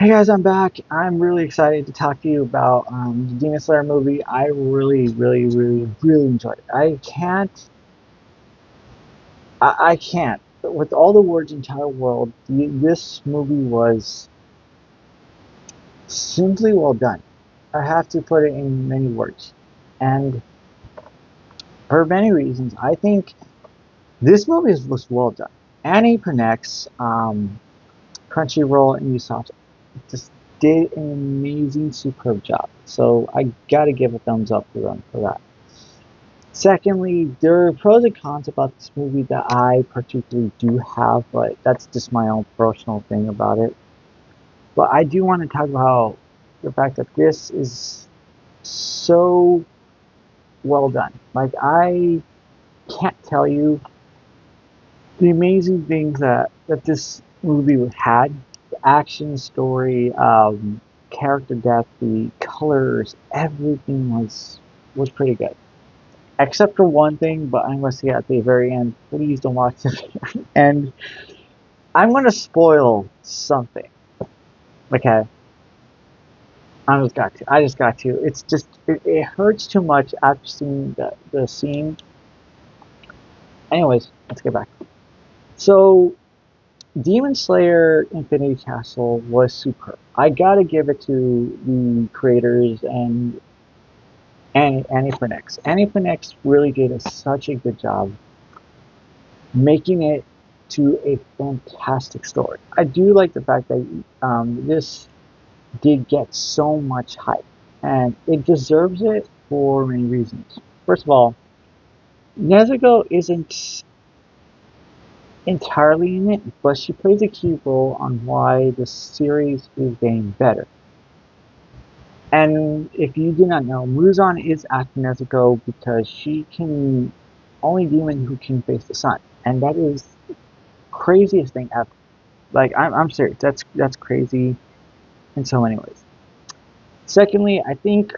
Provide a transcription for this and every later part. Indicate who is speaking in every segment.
Speaker 1: Hey guys, I'm back. I'm really excited to talk to you about the Demon Slayer movie. I really enjoyed it. I can't. With all the words in the entire world, this movie was simply well done. I have to put it in many words. And for many reasons, I think this movie was well done. Annie Pernex, Crunchyroll, and Usopp just did an amazing, superb job. So I gotta give a thumbs up to them for that. Secondly, there are pros and cons about this movie that I particularly do have, but that's just my own personal thing about it. But I do want to talk about the fact that this is so well done. Like, I can't tell you the amazing things that this movie had. The action, story, character depth, the colors, everything was pretty good. Except for one thing, but I'm going to say at the very end, please don't watch this. And I'm going to spoil something. Okay, I just got to. It's just it hurts too much after seeing the scene. Anyways, let's get back. So Demon Slayer Infinity Castle was superb. I gotta give it to the creators and Annie Phoenix. Annie Phoenix really did such a good job making it to a fantastic story. I do like the fact that this did get so much hype, and it deserves it for many reasons. First of all, Nezuko isn't entirely in it, but she plays a key role on why the series is getting better. And if you do not know, Muzan is after Nezuko because she can only demon who can face the sun, and that is craziest thing ever. Like I'm serious. That's crazy in so many ways. Secondly, I think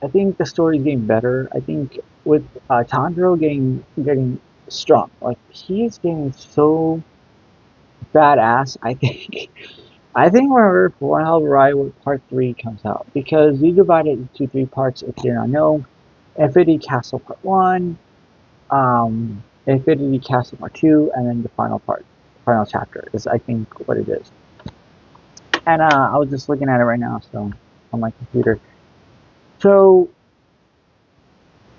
Speaker 1: the story is getting better. I think with Tanjiro getting strong, like he's getting so badass. I think we're for one hell of a ride when part three comes out because we divide it into three parts. If you don't know, Infinity Castle Part One, Infinity Castle Part Two, and then the final chapter is I think what it is. And I was just looking at it right now, so on my computer. So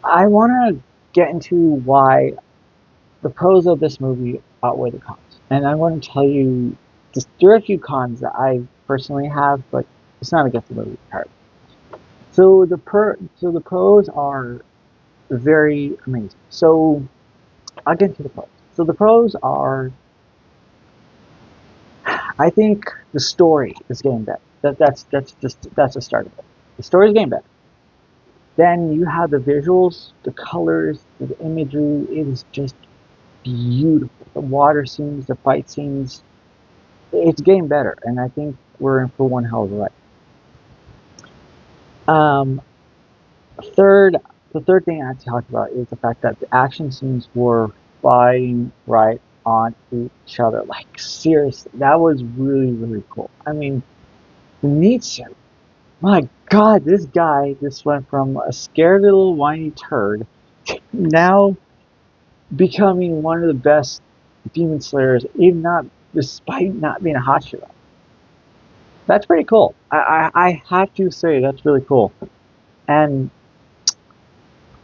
Speaker 1: I want to get into why the pros of this movie outweigh the cons, and I'm going to tell you just there are a few cons that I personally have, but it's not against the movie part. So the pros are very amazing. So I'll get into the pros. So the pros are I think the story is getting better. That's the start of it. The story is getting better. Then you have the visuals, the colors, the imagery. It is just beautiful. The water scenes, the fight scenes. It's getting better, and I think we're in for one hell of a ride. Um, third, the third thing I have to talk about is the fact that the action scenes were flying right on each other. Like seriously, that was really cool. I mean, Nietzsche. My God, this guy just went from a scared little whiny turd now becoming one of the best demon slayers, even not despite not being a Hashira. That's pretty cool. I have to say that's really cool, and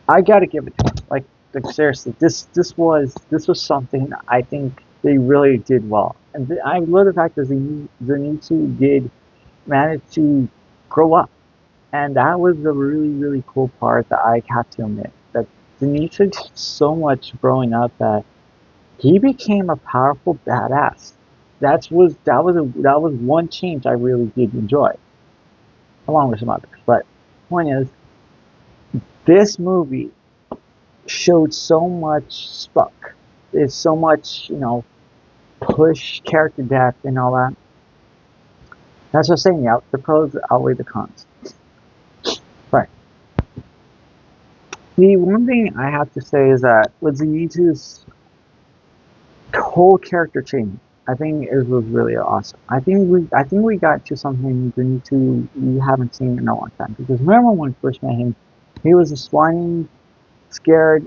Speaker 1: I gotta give it to him. Like seriously, this was something I think they really did well, and I love the fact that Zenitsu did manage to grow up. And that was the really cool part that I have to admit that Zenitsu did so much growing up that he became a powerful badass. That was one change I really did enjoy, along with some others. But point is, this movie showed so much spark. There's so much, push, character depth, and all that. That's what I'm saying. Yeah, the pros outweigh the cons. Right. The one thing I have to say is that with Zenitsu's whole character change. I think it was really awesome. I think we got to something we haven't seen in a long time. Because remember when we first met him, he was a whining, scared,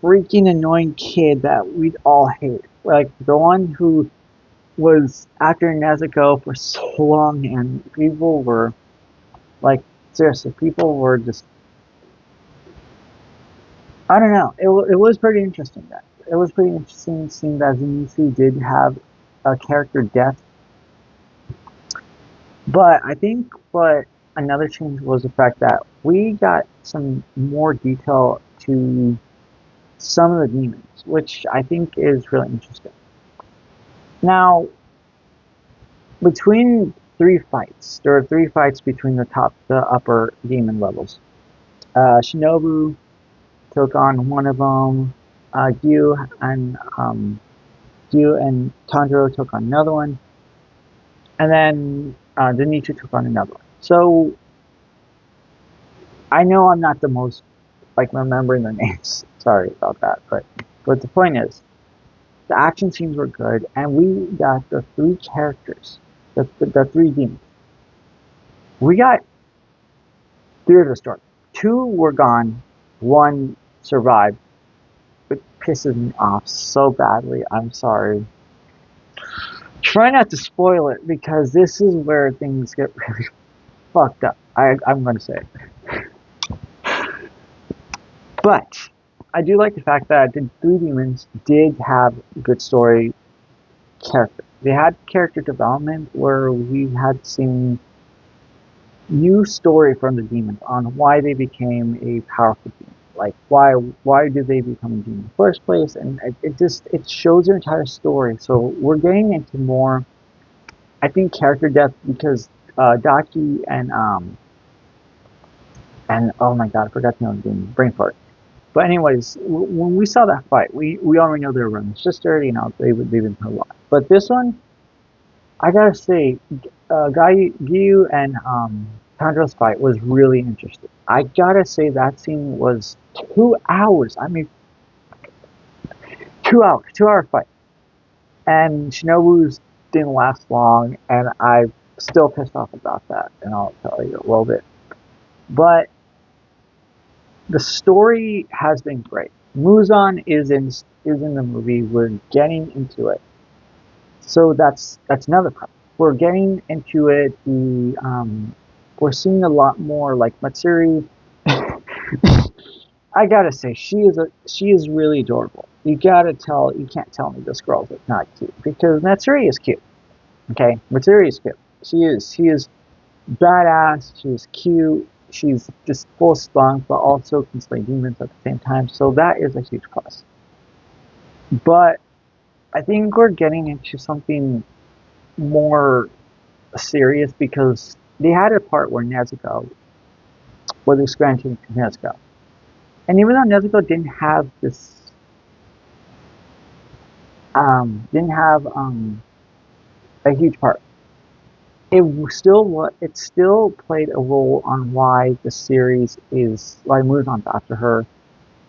Speaker 1: freaking annoying kid that we'd all hate. Like the one who was after Nezuko for so long, and people were like, seriously, people were just, I don't know. It was pretty interesting. That it was pretty interesting seeing that Zenitsu did have a character death. But I think what another change was the fact that we got some more detail to some of the demons, which I think is really interesting. Now, between three fights, there are three fights between the upper demon levels. Shinobu took on one of them. Gyu and Tanjiro took on another one, and then Zenitsu took on another one. So I know I'm not the most like remembering their names. Sorry about that, but the point is, the action scenes were good, and we got the three characters, the three demons. We got three of the story. Two were gone, one survived. It pisses me off so badly. I'm sorry. Try not to spoil it because this is where things get really fucked up. I'm going to say it. But I do like the fact that the three demons did have good story character. They had character development where we had seen new story from the demons on why they became a powerful demon. Like why did they become a demon in the first place? And it shows their entire story. So we're getting into more, I think, character depth because Daki and oh my god, I forgot the name of the demon, brain fart. But anyways, when we saw that fight, we already know they were running sister. You know, they've been through a lot. But this one, I gotta say, Gyu and Tanjiro's fight was really interesting. I gotta say that scene was 2 hours. I mean, 2 hours, 2 hour fight. And Shinobu's didn't last long, and I'm still pissed off about that. And I'll tell you a little bit. But the story has been great. Muzan is in the movie. We're getting into it, so that's another problem. We're getting into it. We're seeing a lot more like Matsuri. I gotta say, she is really adorable. You can't tell me this girl's not cute because Matsuri is cute. Okay, Matsuri is cute. She is badass. She's cute. She's just full spunk, but also can slay demons at the same time. So that is a huge plus. But I think we're getting into something more serious because they had a part where they scrambled to Nezuko. And even though Nezuko didn't have a huge part, it still played a role on why the series is why Muzan's after her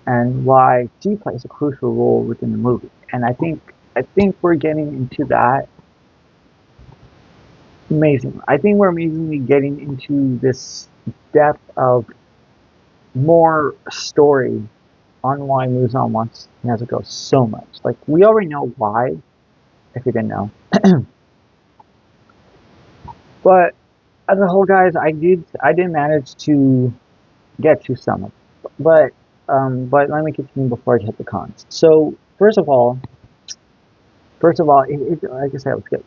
Speaker 1: and why she plays a crucial role within the movie. And I think we're getting into that amazing. I think we're amazingly getting into this depth of more story on why Muzan wants Nezuko so much. Like we already know why, if you didn't know. But as a whole, guys, I did manage to get to some of it. But let me continue before I hit the cons. So first of all, like I said, it was good.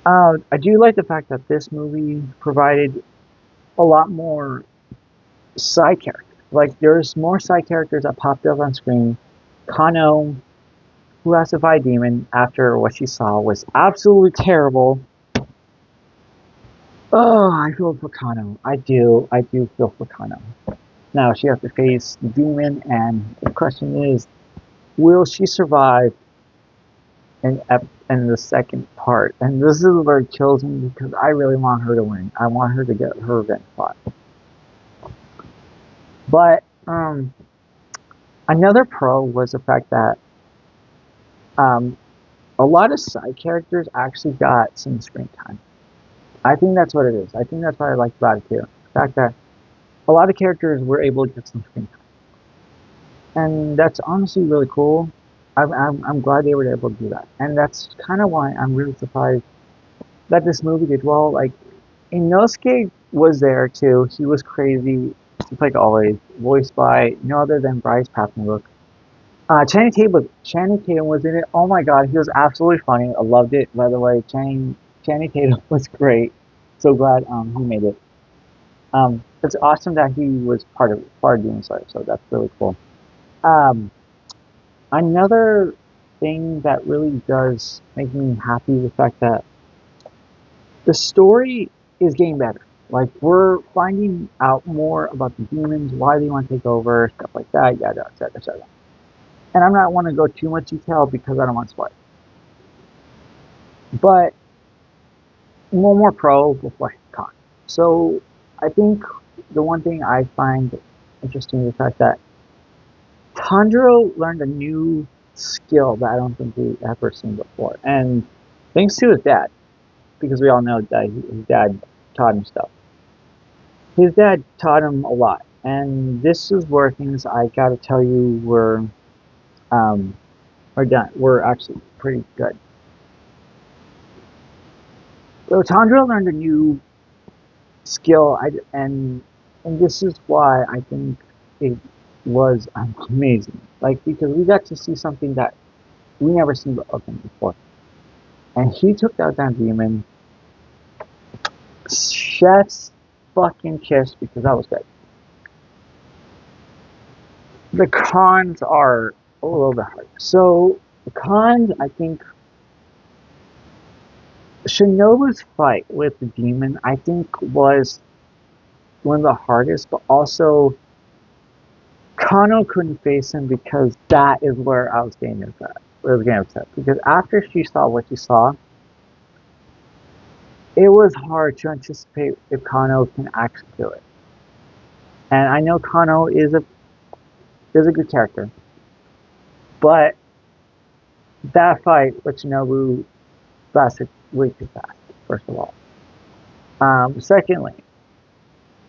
Speaker 1: I do like the fact that this movie provided a lot more side characters. Like there's more side characters that popped up on screen. Kano, who has to fight demon after what she saw was absolutely terrible. Oh, I feel for Kano. I do feel for Kano. Now she has to face the demon, and the question is, will she survive in the second part? And this is where it kills me because I really want her to win. I want her to get her revenge spot. But another pro was the fact that um, a lot of side characters actually got some screen time. I think that's what it is. I think that's what I like about it too. The fact that a lot of characters were able to get some screen time, and that's honestly really cool. I'm glad they were able to do that, and that's kind of why I'm really surprised that this movie did well. Like, Inosuke was there too. He was crazy, just like always, voiced by no other than Bryce Papenbrook. Channing Tatum was in it. Oh my god, he was absolutely funny. I loved it. By the way, Channing Tatum was great. So glad he made it. It's awesome that he was part of doing so that's really cool. Um, Another thing that really does make me happy the fact that the story is getting better. Like, we're finding out more about the demons, why they want to take over, stuff like that, yada, etc., etc. And I'm not want to go too much detail because I don't want to spoil. But one more pro before con. So I think the one thing I find interesting is the fact that Tanjiro learned a new skill that I don't think we ever seen before, and thanks to his dad, because we all know that his dad taught him stuff. His dad taught him a lot, and this is where things I gotta tell you um were done. Were actually pretty good. So Tanjiro learned a new skill, and this is why I think it was amazing. Like, because we got to see something that we never seen of him before, and he took out that demon. Chef's fucking kiss, because that was good. The cons are a little bit hard. So the cons, I think, Shinobu's fight with the demon, I think, was one of the hardest, but also Kano couldn't face him because that is where I was getting upset. Because after she saw what she saw, it was hard to anticipate if Kano can actually do it. And I know Kano is a good character, but that fight with Shinobu lasted way too fast. First of all, secondly,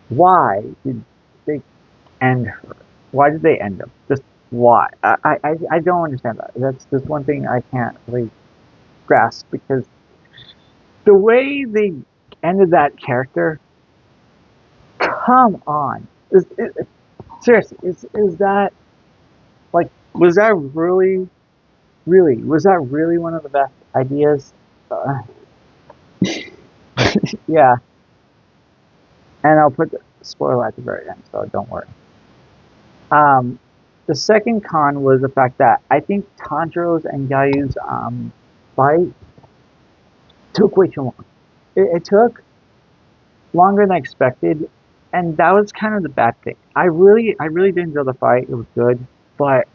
Speaker 1: why did they end her? Why did they end him? Just why? I don't understand that. That's just one thing I can't really grasp, because the way they ended that character, come on. Seriously, is that, like, was that was that really one of the best ideas? Uh, yeah, and I'll put the spoiler at the very end, so don't worry. Um, the second con was the fact that I think Tanjiro's and Yayu's fight took way too long. It took longer than I expected, and that was kind of the bad thing. I really did enjoy the fight. It was good, but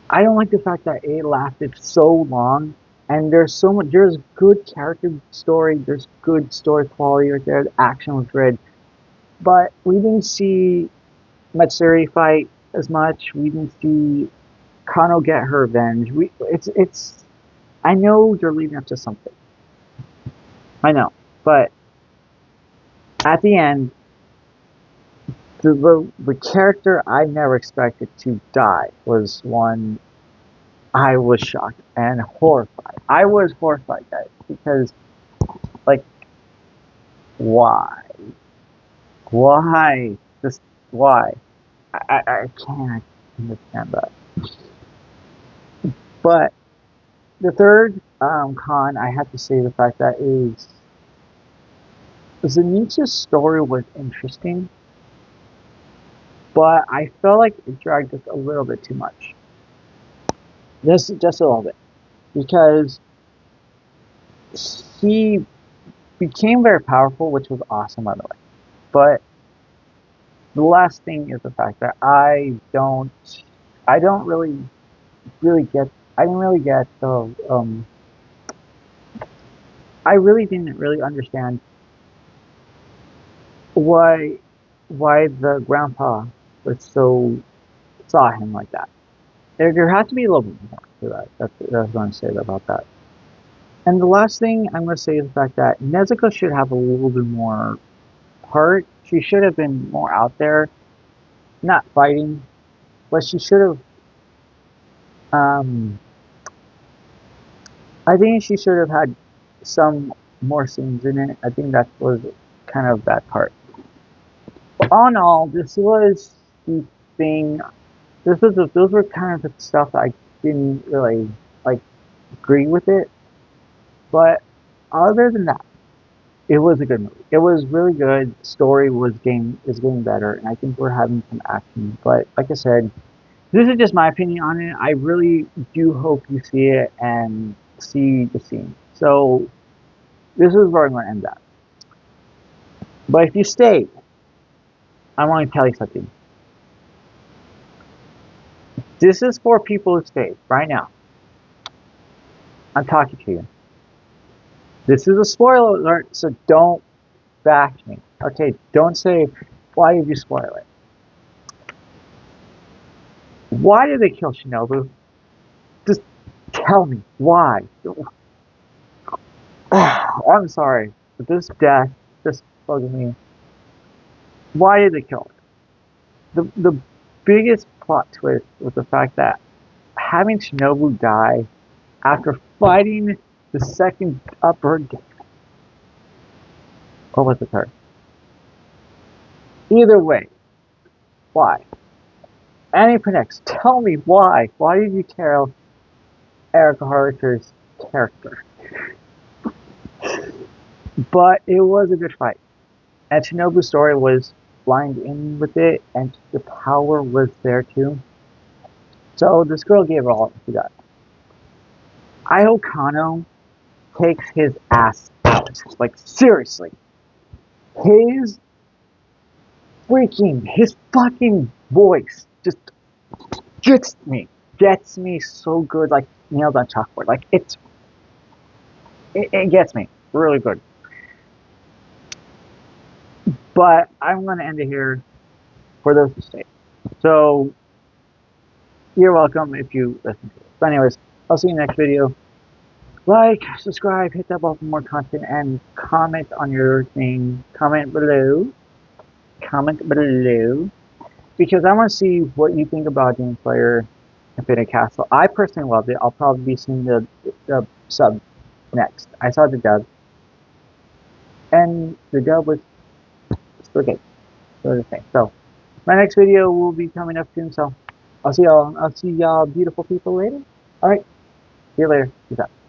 Speaker 1: I don't like the fact that it lasted so long. And there's so much. There's good character story. There's good story quality right there. The action was good, but we didn't see Matsuri fight as much. We didn't see Kano get her revenge. It's. I know they're leading up to something. I know, but at the end, the character I never expected to die was one I was shocked and horrified. I was horrified, guys, because, like, why? Why? Just why? I can't understand that. But the third con, I have to say the fact that is Zenitsu's story was interesting, but I felt like it dragged us a little bit too much. Just a little bit, because he became very powerful, which was awesome, by the way. But the last thing is the fact that I don't really get, I didn't really get the, I really didn't really understand why, why the grandpa was so, saw him like that. There has to be a little bit more to that. That's what I'm going to say about that. And the last thing I'm going to say is the fact that Nezuko should have a little bit more heart. She should have been more out there, not fighting, but she should have. Um, I think she should have had some more scenes in it. I think that was kind of that part. But all in all, this was the thing. Those were kind of the stuff that I didn't really like agree with it. But other than that, it was a good movie. It was really good. Story is getting better, and I think we're having some action. But like I said, this is just my opinion on it. I really do hope you see it and see the scene. So this is where I'm going to end that. But if you stay, I want to tell you something. This is for people who stay right now. I'm talking to you. This is a spoiler alert, so don't bash me. Okay, don't say, why did you spoil it? Why did they kill Shinobu? Just tell me why. I'm sorry, but this death just bugging me. Why did they kill her? The biggest plot twist was the fact that having Shinobu die after fighting the second upper, or was it her? Either way, why? Annie Panex, tell me why. Why did you kill Erica Harker's character? But it was a good fight. And Shinobu's story was lined in with it, and the power was there too. So this girl gave her all she got. I hope Kano takes his ass out. Like, seriously. His his fucking voice just gets me. Gets me so good, like nails on chalkboard. Like, it gets me really good. But I'm going to end it here for those who stay. So, you're welcome if you listen to it. But anyways, I'll see you next video. Like, subscribe, hit that bell for more content, and comment on your thing. Comment below. Comment below. Because I want to see what you think about Demon Slayer Infinite Castle. I personally loved it. I'll probably be seeing the sub next. I saw the dub. And the dub was still good. Still the same. So, my next video will be coming up soon, so I'll see y'all beautiful people later. Alright, see you later. Peace out.